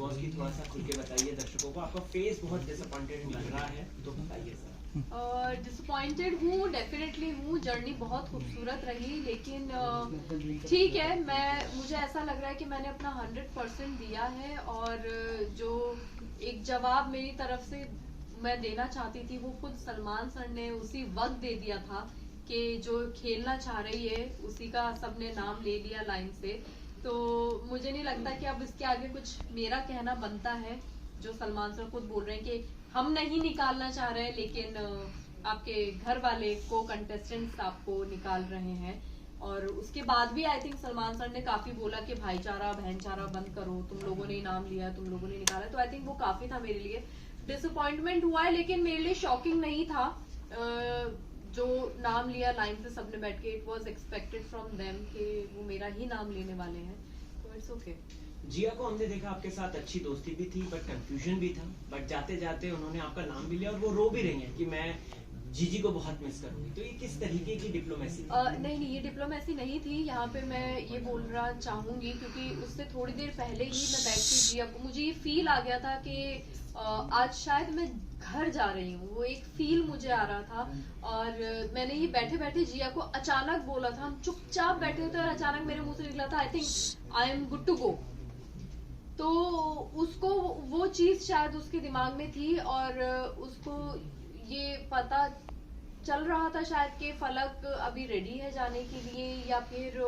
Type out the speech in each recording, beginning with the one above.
Boss की थोड़ा सा खुल के बताइए दर्शकों को, आपका फेस बहुत डिसअपॉइंटेड लग रहा है, तो बताइए सर। डिसअपॉइंटेड हूँ, डेफिनेटली हूँ। जर्नी बहुत खूबसूरत रही, लेकिन ठीक है, मुझे ऐसा लग रहा है कि मैंने अपना 100% दिया है, और जो एक जवाब मेरी तरफ से मैं देना चाहती थी वो खुद सलमान सर ने उसी वक्त दे दिया था कि जो खेलना चाह रही है उसी का सबने नाम ले लिया लाइन से। तो मुझे नहीं लगता कि अब इसके आगे कुछ मेरा कहना बनता है। जो सलमान सर खुद बोल रहे हैं कि हम नहीं निकालना चाह रहे हैं, लेकिन आपके घर वाले को कंटेस्टेंट्स आपको निकाल रहे हैं। और उसके बाद भी आई थिंक सलमान सर ने काफी बोला कि भाईचारा बहनचारा बंद करो, तुम लोगों ने इनाम लिया, तुम लोगों ने निकाला। तो आई थिंक वो काफी था मेरे लिए। डिसअपॉइंटमेंट हुआ है, लेकिन मेरे लिए शॉकिंग नहीं था। जो नाम लिया लाइन से सबने बैठ के, it was expected from them कि वो मेरा ही नाम लेने वाले हैं, तो इट्स ओके। जिया को हमने देखा आपके साथ अच्छी दोस्ती भी थी, बट कंफ्यूजन भी था, बट जाते जाते उन्होंने आपका नाम भी लिया और वो रो भी रही हैं कि मैं जीजी को बहुत मिस करूंगी। तो ये किस तरीके की डिप्लोमेसी? नहीं, ये डिप्लोमेसी नहीं थी। यहाँ पे मैं ये बोलना चाहूंगी, क्योंकि उससे थोड़ी देर पहले ही मैं बैठती जिया को, मुझे ये फील आ गया था कि आज शायद मैं घर जा रही हूँ। वो एक फील मुझे आ रहा था, और मैंने ये बैठे बैठे जिया को अचानक बोला था। हम चुपचाप बैठे थे और अचानक मेरे मुंह से निकला था, I think I am good to go. तो उसको वो चीज शायद उसके दिमाग में थी, और उसको ये पता चल रहा था शायद कि फलक अभी रेडी है जाने के लिए, या फिर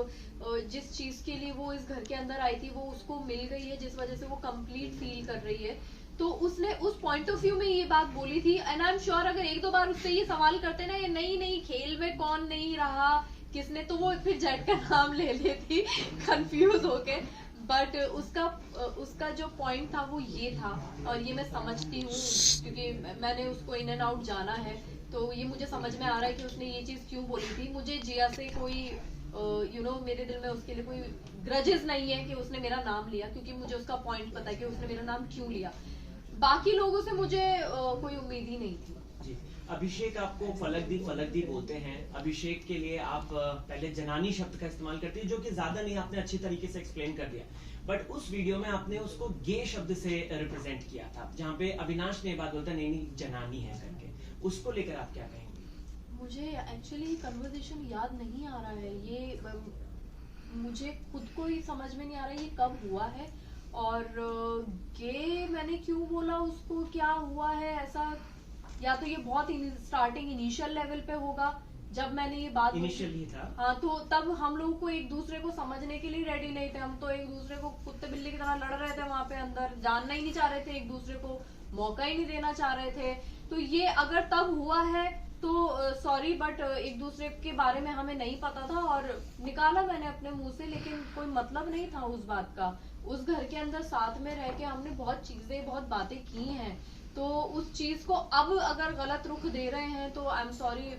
जिस चीज के लिए वो इस घर के अंदर आई थी वो उसको मिल गई है, जिस वजह से वो कंप्लीट फील कर रही है। तो उसने उस पॉइंट ऑफ व्यू में ये बात बोली थी। एंड आई एम श्योर अगर एक दो बार उससे ये सवाल करते ना, ये नहीं खेल में कौन नहीं रहा, किसने, तो वो फिर जेट का नाम ले लेती कंफ्यूज होके। बट उसका जो पॉइंट था वो ये था, और ये मैं समझती हूँ क्योंकि मैंने उसको इन एंड आउट जाना है। तो ये मुझे समझ में आ रहा है कि उसने ये चीज क्यों बोली थी। मुझे जिया से कोई मेरे दिल में उसके लिए कोई ग्रजेस नहीं है कि उसने मेरा नाम लिया, क्योंकि मुझे उसका पॉइंट पता है कि उसने मेरा नाम क्यों लिया। बाकी लोगों से मुझे कोई उम्मीद ही नहीं थी। जी, अभिषेक आपको फलक दी बोलते हैं। अभिषेक के लिए आप पहले जनानी शब्द का इस्तेमाल करती है, जो कि ज्यादा नहीं आपने अच्छी तरीके से एक्सप्लेन कर दिया, बट उस वीडियो में आपने उसको गे शब्द से रिप्रेजेंट किया था, जहाँ पे अविनाश ने बात बोलता नहीं जनानी है करके। उसको लेकर आप क्या कहेंगे? मुझे एक्चुअली कन्वर्सेशन याद नहीं आ रहा है, ये मुझे खुद को ही समझ में नहीं आ रहा है ये कब हुआ है, और गे मैंने क्यों बोला उसको, क्या हुआ है ऐसा। या तो ये बहुत स्टार्टिंग इनिशियल लेवल पे होगा जब मैंने ये बात इनिशियली था। हाँ, तो तब हम लोग को एक दूसरे को समझने के लिए रेडी नहीं थे। हम तो एक दूसरे को कुत्ते बिल्ली की तरह लड़ रहे थे वहां पे अंदर, जानना ही नहीं चाह रहे थे, एक दूसरे को मौका ही नहीं देना चाह रहे थे। तो ये अगर तब हुआ है तो सॉरी, बट एक दूसरे के बारे में हमें नहीं पता था और निकाला मैंने अपने मुंह से, लेकिन कोई मतलब नहीं था उस बात का। उस घर के अंदर साथ में रह के हमने बहुत चीजें, बहुत बातें की हैं, तो उस चीज को अब अगर गलत रुख दे रहे हैं तो आई एम सॉरी,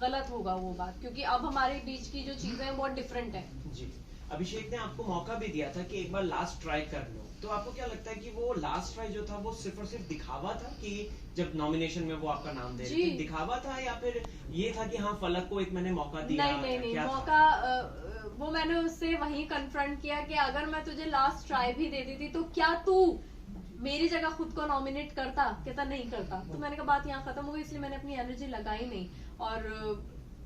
गलत होगा वो बात, क्योंकि अब हमारे बीच की जो चीजें हैं बहुत डिफरेंट है। जी, अभिषेक ने आपको मौका भी दिया था कि एक बार लास्ट ट्राई कर लो, तो आपको क्या लगता है कि वो लास्ट ट्राई जो था वो सिर्फ और सिर्फ दिखावा था, कि जब नॉमिनेशन में वो आपका नाम दे रहे थे दिखावा था, या फिर ये था कि हाँ फलक को एक मैंने मौका दिया? नहीं, मौका वो मैंने उससे वही कन्फ्रंट किया कि अगर मैं तुझे लास्ट ट्राई भी दे देती तो क्या तू मेरी जगह खुद को नॉमिनेट करता? कहता नहीं करता। तो मैंने कहा बात यहाँ खत्म हो गई, इसलिए मैंने अपनी एनर्जी लगाई नहीं। और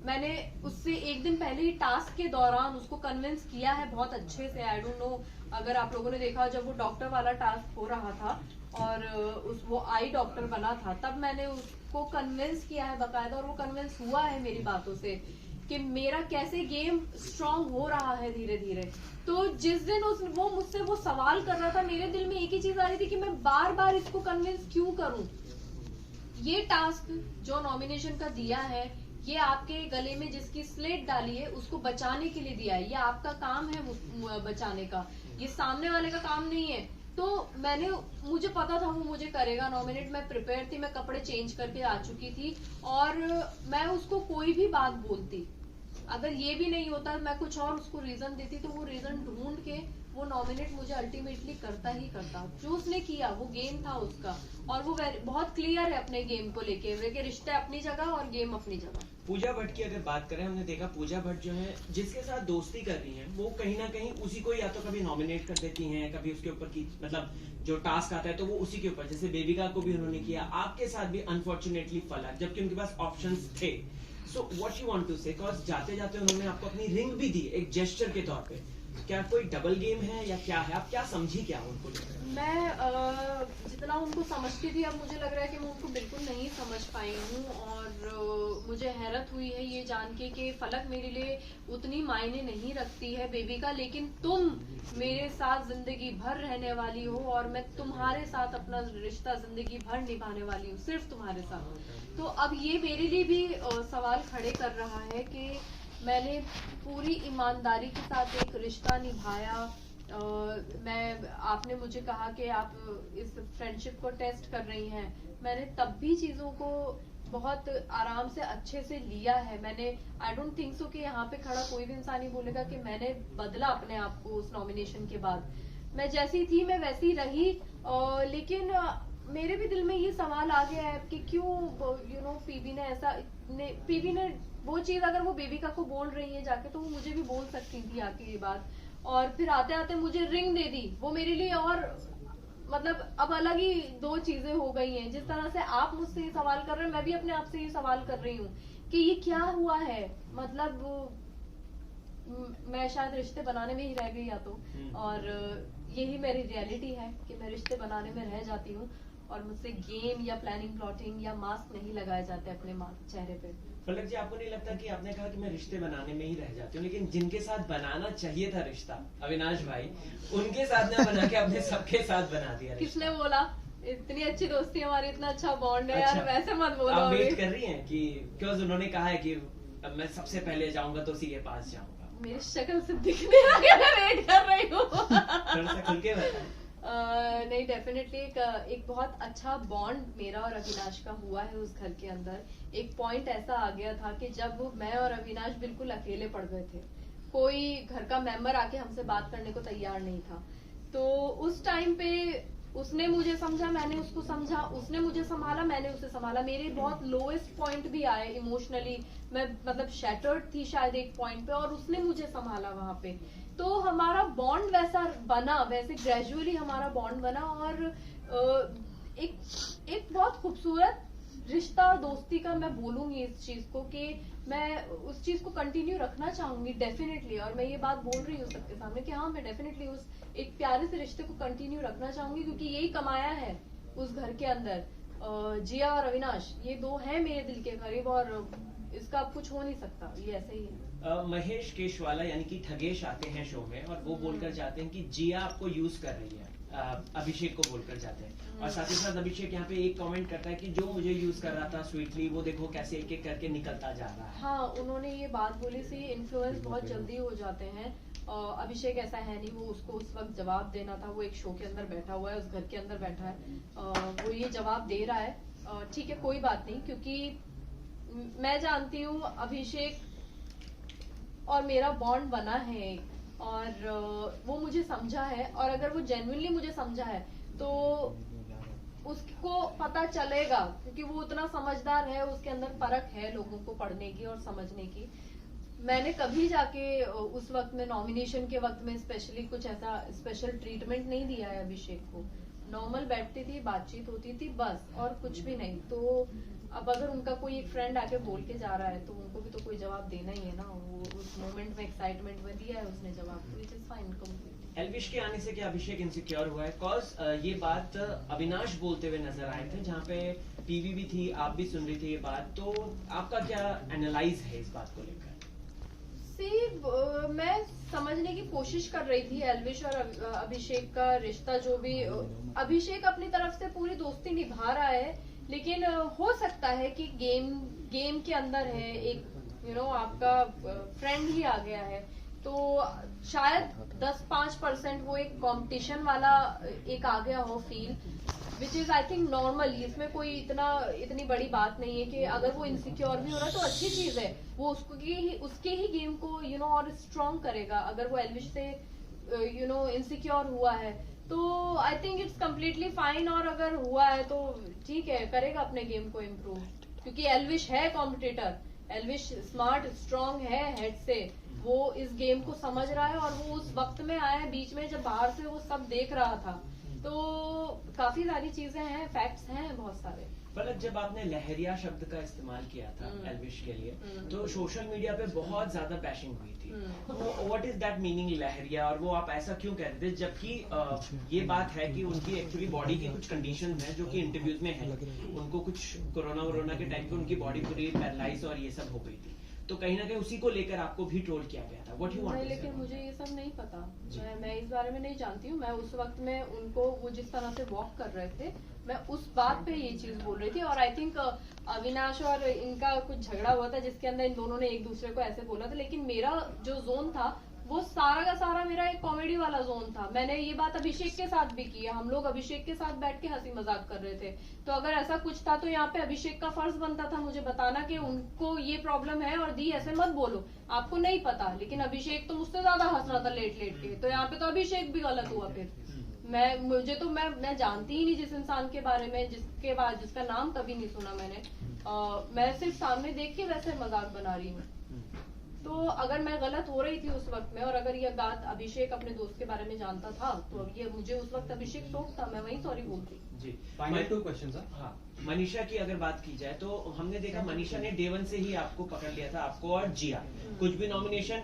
मैंने उससे एक दिन पहले ही टास्क के दौरान उसको कन्विंस किया है बहुत अच्छे से। आई डोंट नो अगर आप लोगों ने देखा, जब वो डॉक्टर वाला टास्क हो रहा था और वो आई डॉक्टर बना था, तब मैंने उसको कन्विंस किया है बकायदा, और वो कन्विंस हुआ है मेरी बातों से कि मेरा कैसे गेम स्ट्रांग हो रहा है धीरे धीरे। तो जिस दिन वो मुझसे वो सवाल कर रहा था, मेरे दिल में एक ही चीज आ रही थी कि मैं बार बार इसको कन्विंस क्यों करूं। ये टास्क जो नॉमिनेशन का दिया है, ये आपके गले में जिसकी स्लेट डाली है उसको बचाने के लिए दिया है, ये आपका काम है बचाने का, ये सामने वाले का काम नहीं है। तो मुझे पता था वो मुझे करेगा नॉमिनेट, मैं प्रिपेयर थी, मैं कपड़े चेंज करके आ चुकी थी, और मैं उसको कोई भी बात बोलती, अगर ये भी नहीं होता, मैं कुछ और उसको रीजन देती, तो वो रीजन ढूंढ के वो नॉमिनेट मुझे अल्टीमेटली करता ही करता। जो उसने किया वो गेम था उसका, और वो बहुत क्लियर है अपने गेम को लेके, रिश्ते अपनी जगह और गेम अपनी जगह। पूजा भट्ट की अगर बात करें, हमने देखा पूजा भट्ट जो है जिसके साथ दोस्ती कर रही हैं वो कहीं ना कहीं उसी को या तो कभी नॉमिनेट कर देती हैं, कभी उसके ऊपर की मतलब जो टास्क आता है तो वो उसी के ऊपर, जैसे बेबिका को भी उन्होंने किया, आपके साथ भी अनफॉर्चुनेटली फला, जबकि उनके पास ऑप्शंस थे। So what you want to say, because जाते जाते उन्होंने आपको अपनी रिंग भी दी एक जेस्चर के तौर पे, क्या कोई डबल गेम है या क्या है, आप क्या समझी क्या उनको लेकर? मैं जितना उनको समझती थी अब मुझे लग रहा है कि मैं उनको बिल्कुल नहीं समझ पाई हूँ, और मुझे हैरत हुई है ये जान के कि फलक मेरे लिए उतनी मायने नहीं रखती है बेबी का, लेकिन तुम मेरे साथ जिंदगी भर रहने वाली हो और मैं तुम्हारे साथ अपना रिश्ता जिंदगी भर निभाने वाली हूँ, सिर्फ तुम्हारे साथ। तो अब ये मेरे लिए भी सवाल खड़े कर रहा है कि मैंने पूरी ईमानदारी के साथ एक रिश्ता निभाया। आपने मुझे कहा कि आप इस फ्रेंडशिप को टेस्ट कर रही हैं, मैंने तब भी चीजों को बहुत आराम से अच्छे से लिया है। मैंने आई डोंट थिंक सो कि यहाँ पे खड़ा कोई भी इंसान ही बोलेगा कि मैंने बदला अपने आप को उस नॉमिनेशन के बाद। मैं जैसी थी मैं वैसी रही, लेकिन मेरे भी दिल में ये सवाल आ गया है कि क्यों पीबी ने वो चीज अगर वो बेबिका को बोल रही है जाके तो वो मुझे भी बोल सकती थी आके ये बात, और फिर आते आते मुझे रिंग दे दी। वो मेरे लिए और मतलब अब अलग ही दो चीजें हो गई हैं। जिस तरह से आप मुझसे ये सवाल कर रहे हैं मैं भी अपने आप से ये सवाल कर रही हूँ कि ये क्या हुआ है, मतलब मैं शायद रिश्ते बनाने में ही रह गई या तो, और यही मेरी रियलिटी है कि मैं रिश्ते बनाने में रह जाती हूँ और मुझसे गेम या प्लानिंग प्लॉटिंग या मास्क नहीं लगाए जाते अपने चेहरे पे। फलक जी, आपको नहीं लगता कि आपने कहा कि मैं रिश्ते बनाने में ही रह जाती हूँ, लेकिन जिनके साथ बनाना चाहिए था रिश्ता, अविनाश भाई, उनके साथ ना बना के अपने सबके साथ बना दिया। किसने बोला? इतनी अच्छी दोस्ती हमारी, इतना अच्छा बॉन्ड है। अच्छा, यार वैसे मत बोलो। आप वेट कर रही हैं कि क्यों उन्होंने कहा है कि मैं सबसे पहले जाऊंगा तो उसी के पास जाऊंगा? मेरी शक्ल से दिख नहीं रहा है, मैं वेट कर रही हूँ। थोड़ा सा खुल के बताएं। नहीं, डेफिनेटली एक बहुत अच्छा बॉन्ड मेरा और अविनाश का हुआ है उस घर के अंदर। एक पॉइंट ऐसा आ गया था कि जब मैं और अविनाश बिल्कुल अकेले पड़ गए थे, कोई घर का मेंबर आके हमसे बात करने को तैयार नहीं था, तो उस टाइम पे उसने मुझे समझा, मैंने उसको समझा, उसने मुझे संभाला, मैंने उसे संभाला। मेरे बहुत लोएस्ट पॉइंट भी आए इमोशनली, मैं मतलब शैटर्ड थी शायद एक पॉइंट पे, और उसने मुझे संभाला वहां पे। तो हमारा बॉन्ड वैसा बना, वैसे ग्रेजुअली हमारा बॉन्ड बना, और एक बहुत खूबसूरत रिश्ता दोस्ती का मैं बोलूंगी इस चीज को कि मैं उस चीज को कंटिन्यू रखना चाहूंगी डेफिनेटली। और मैं ये बात बोल रही हूँ सबके सामने कि हाँ, मैं डेफिनेटली उस एक प्यारे से रिश्ते को कंटिन्यू रखना चाहूंगी, क्योंकि यही कमाया है उस घर के अंदर। जिया और अविनाश ये दो हैं मेरे दिल के करीब, और इसका अब कुछ हो नहीं सकता, ये ऐसे ही है। महेश केशवाला यानी कि ठगेश आते हैं शो में और वो बोलकर जाते हैं कि जिया आपको यूज कर रही है, अभिषेक को बोलकर जाते हैं, और साथ ही साथ अभिषेक यहाँ पे एक कमेंट करता है कि जो मुझे यूज कर रहा था स्वीटली, वो देखो कैसे एक एक करके निकलता जा रहा है। हाँ, उन्होंने ये बात बोली सी, इन्फ्लुएंस बहुत जल्दी हो जाते हैं। अभिषेक ऐसा है नहीं, वो उसको उस वक्त जवाब देना था, वो एक शो के अंदर बैठा हुआ है, उस घर के अंदर बैठा है, वो ये जवाब दे रहा है। ठीक है, कोई बात नहीं, क्योंकि मैं जानती हूँ अभिषेक और मेरा बॉन्ड बना है, और वो मुझे समझा है, और अगर वो जेन्युइनली मुझे समझा है तो उसको पता चलेगा, क्योंकि वो उतना समझदार है, उसके अंदर फर्क है लोगों को पढ़ने की और समझने की। मैंने कभी जाके उस वक्त में नॉमिनेशन के वक्त में स्पेशली कुछ ऐसा स्पेशल ट्रीटमेंट नहीं दिया है अभिषेक को। नॉर्मल बैठती थी, बातचीत होती थी, बस, और कुछ भी नहीं। तो अब अगर उनका कोई एक फ्रेंड आके बोल के जा रहा है तो उनको भी तो कोई जवाब देना ही है ना। वो उस मोमेंट में एक्साइटमेंट में दिया है उसने जवाब, which is fine completely. Elvish के आने से क्या अभिषेक इनसिक्योर हुआ है? कॉज ये बात अविनाश बोलते हुए नजर आए थे, जहाँ पे पीवी भी थी, आप भी सुन रही थी ये बात, तो आपका क्या एनालाइज है इस बात को लेकर? मैं समझने की कोशिश कर रही थी एल्विश और अभिषेक का रिश्ता, जो भी अभिषेक अपनी तरफ से पूरी दोस्ती निभा रहा है, लेकिन हो सकता है कि गेम के अंदर है एक आपका फ्रेंड ही आ गया है, तो शायद 10-5% वो एक कंपटीशन वाला एक आ गया हो feel, which is I think normal. इसमें कोई इतनी बड़ी बात नहीं है कि अगर वो इनसिक्योर भी हो रहा है तो अच्छी चीज है, वो उसके ही गेम को और स्ट्रॉन्ग करेगा। अगर वो एल्विश से इनसिक्योर हुआ है तो I think it's completely fine, और अगर हुआ है तो ठीक है, करेगा अपने गेम को इम्प्रूव, क्योंकि एल्विश है कॉम्पिटिटर, एल्विश स्मार्ट स्ट्रांग है हेड से, वो इस गेम को समझ रहा है और वो उस वक्त में आया बीच में जब बाहर से वो सब देख रहा था। तो काफी सारी चीजें हैं, फैक्ट्स हैं बहुत सारे। फलक, जब आपने लहरिया शब्द का इस्तेमाल किया था एल्विश के लिए, तो सोशल मीडिया पे बहुत ज्यादा बैशिंग हुई थी। व्हाट इज दैट मीनिंग लहरिया, और वो आप ऐसा क्यों कह रहे थे, जबकि ये बात है कि उनकी एक्चुअली बॉडी की कुछ कंडीशन है जो कि इंटरव्यूज में है, उनको कुछ कोरोना के टाइम पे उनकी बॉडी पूरी पैरालाइज और ये सब हो गई थी, तो कहीं ना कहीं उसी को लेकर आपको भी ट्रोल किया गया था। What you want? लेकिन मुझे ये सब नहीं पता, मैं इस बारे में नहीं जानती हूँ। मैं उस वक्त में उनको, वो जिस तरह से वॉक कर रहे थे, मैं उस बात पे ये चीज बोल रही थी। और आई थिंक अविनाश और इनका कुछ झगड़ा हुआ था जिसके अंदर इन दोनों ने एक दूसरे को ऐसे बोला था, लेकिन मेरा जो जोन था वो सारा का सारा मेरा एक कॉमेडी वाला जोन था। मैंने ये बात अभिषेक के साथ भी की है, हम लोग अभिषेक के साथ बैठ के हंसी मजाक कर रहे थे। तो अगर ऐसा कुछ था तो यहाँ पे अभिषेक का फर्ज बनता था मुझे बताना कि उनको ये प्रॉब्लम है और दी ऐसे मत बोलो, आपको नहीं पता। लेकिन अभिषेक तो मुझसे ज्यादा हंस रहा था लेट के, तो यहाँ पे तो अभिषेक भी गलत हुआ। फिर मैं जानती ही नहीं जिस इंसान के बारे में, जिसका नाम कभी नहीं सुना मैंने, मैं सिर्फ सामने देख के वैसे मजाक बना रही हूँ। तो अगर मैं गलत हो रही थी उस वक्त में, और अगर ये बात अभिषेक अपने दोस्त के बारे में जानता था, तो ये मुझे उस वक्त अभिषेक टोकता, मैं वही सॉरी बोलती। जी, फाइनल 2 क्वेश्चंस। हाँ, मनीषा की अगर बात की जाए तो हमने देखा मनीषा ने डे 1 से ही आपको पकड़ लिया था, आपको और जिया। कुछ भी नॉमिनेशन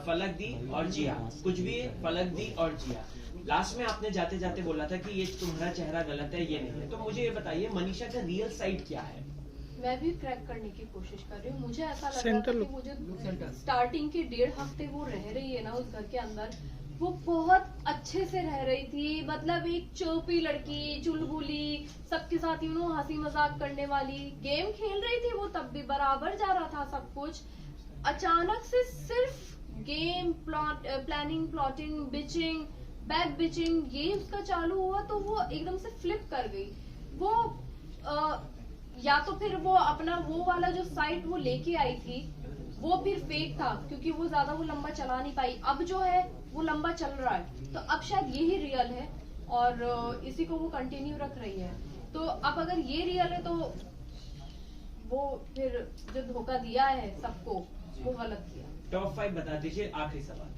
फलक दी और जिया, कुछ भी फलक दी और जिया। लास्ट में आपने जाते जाते बोला था कि ये तुम्हारा चेहरा गलत है, ये नहीं है। तो मुझे ये बताइए मनीषा का रियल साइड क्या है? मैं भी क्रैक करने की कोशिश कर रही हूँ। मुझे ऐसा लग रहा था कि मुझे स्टार्टिंग के 1.5 हफ्ते वो रह रही है ना उस घर के अंदर, वो बहुत अच्छे से रह रही थी। मतलब एक चोपी लड़की, चुलबुली, सबके साथ हंसी मजाक करने वाली, गेम खेल रही थी वो, तब भी बराबर जा रहा था सब कुछ। अचानक से सिर्फ game, planning, plotting, bitching, back bitching, ये उसका चालू हुआ तो वो एकदम से फ्लिप कर गई। वो या तो फिर वो अपना वो वाला जो साइट वो लेके आई थी वो फिर फेक था, क्योंकि वो ज्यादा वो लंबा चला नहीं पाई। अब जो है वो लंबा चल रहा है, तो अब शायद यही रियल है और इसी को वो कंटिन्यू रख रही है। तो अब अगर ये रियल है तो वो फिर जो धोखा दिया है सबको, वो गलत किया। टॉप 5 बता दीजिए, आखिरी सवाल।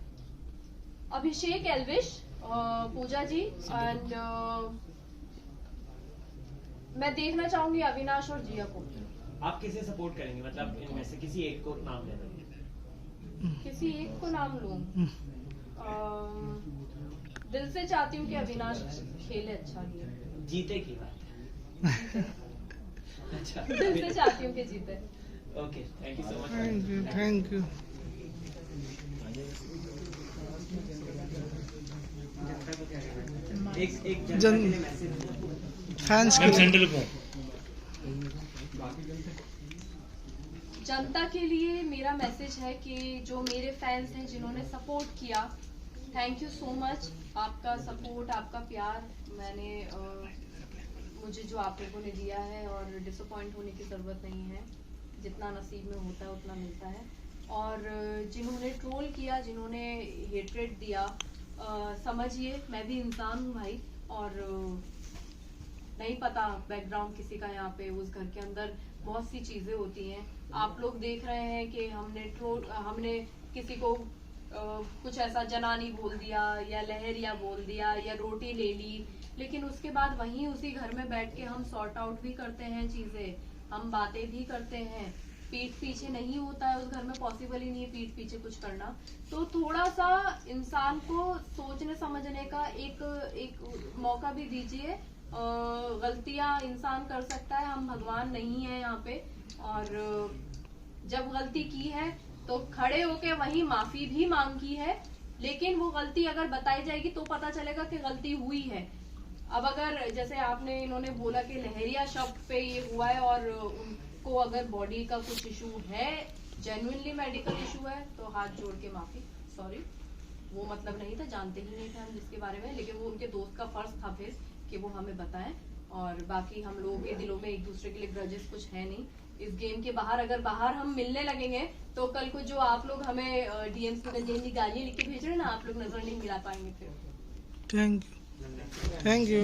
अभिषेक, एल्विश, पूजा जी एंड मैं देखना चाहूंगी अविनाश और जिया को। आप किसे सपोर्ट करेंगे, मतलब इनमें से किसी एक को नाम ले देंगे? किसी एक को नाम लूं? दिल से चाहती हूँ कि अविनाश खेले अच्छा ही। जीते की बात है। अच्छा, दिल से चाहती हूँ कि जीते। Okay, thank you so much. Thank you. एक जनता के लिए मैसेज फैंस के लिए, जनता के लिए मेरा मैसेज है कि जो मेरे फैंस हैं जिन्होंने सपोर्ट किया, थैंक यू सो मच। आपका सपोर्ट, आपका प्यार मुझे जो आप लोगों ने दिया है, और डिसअपॉइंट होने की ज़रूरत नहीं है, जितना नसीब में होता है उतना मिलता है। और जिन्होंने ट्रोल किया, जिन्होंने हेट्रेट दिया, समझिए मैं भी इंसान हूँ भाई, और नहीं पता बैकग्राउंड किसी का, यहाँ पे उस घर के अंदर बहुत सी चीजें होती हैं। आप लोग देख रहे हैं कि हमने किसी को कुछ ऐसा जनानी बोल दिया या लहरिया बोल दिया या रोटी ले ली, लेकिन उसके बाद वहीं उसी घर में बैठ के हम सॉर्ट आउट भी करते हैं चीजें, हम बातें भी करते हैं। पीठ पीछे नहीं होता है उस घर में, पॉसिबल ही नहीं है पीठ पीछे कुछ करना। तो थोड़ा सा इंसान को सोचने समझने का एक मौका भी दीजिए। गलतियां इंसान कर सकता है, हम भगवान नहीं है यहाँ पे। और जब गलती की है तो खड़े होके वहीं माफी भी मांगी है, लेकिन वो गलती अगर बताई जाएगी तो पता चलेगा कि गलती हुई है। अब अगर जैसे इन्होंने बोला कि लहरिया शब्द पे ये हुआ है, और उनको अगर बॉडी का कुछ इशू है, जेन्युइनली मेडिकल इशू है, तो हाथ जोड़ के माफी, सॉरी, वो मतलब नहीं था, जानते ही नहीं थे हम जिसके बारे में, लेकिन वो उनके दोस्त का फर्ज था फिर कि वो हमें बताएं। और बाकी हम लोगों के दिलों में एक दूसरे के लिए ग्रजेस कुछ है नहीं। इस गेम के बाहर अगर हम मिलने लगेंगे तो कल को जो आप लोग हमें डीएम्स में गंदी गालियां लिख के भेज रहे हैं ना, आप लोग नजर नहीं मिला पाएंगे फिर। Thank you.